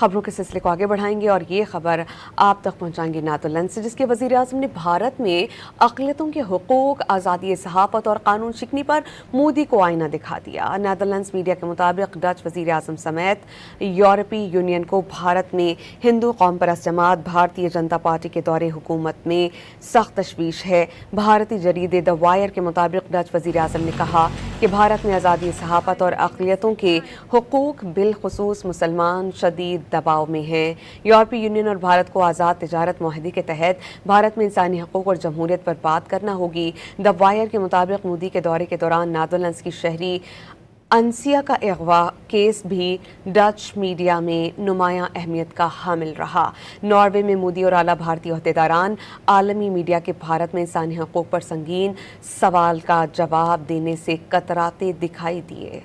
خبروں کے سلسلے کو آگے بڑھائیں گے اور یہ خبر آپ تک پہنچائیں گے نیدرلینڈ سے، جس کے وزیر اعظم نے بھارت میں اقلیتوں کے حقوق، آزادی صحافت اور قانون شکنی پر مودی کو آئینہ دکھا دیا۔ نیدرلینڈز میڈیا کے مطابق ڈچ وزیر اعظم سمیت یورپی یونین کو بھارت میں ہندو قوم پرست جماعت بھارتیہ جنتا پارٹی کے دور حکومت میں سخت تشویش ہے۔ بھارتی جریدے دی وائر کے مطابق ڈچ وزیر اعظم نے کہا کہ بھارت میں آزادی صحافت اور اقلیتوں کے حقوق بالخصوص مسلمان شدید دباؤ میں ہیں۔ یورپی یونین اور بھارت کو آزاد تجارت معاہدے کے تحت بھارت میں انسانی حقوق اور جمہوریت پر بات کرنا ہوگی۔ دی وائر کے مطابق مودی کے دورے کے دوران نیدرلینڈز کی شہری انسیا کا اغوا کیس بھی ڈچ میڈیا میں نمایاں اہمیت کا حامل رہا۔ ناروے میں مودی اور اعلیٰ بھارتی عہدیداران عالمی میڈیا کے بھارت میں انسانی حقوق پر سنگین سوال کا جواب دینے سے کتراتے دکھائی دیے۔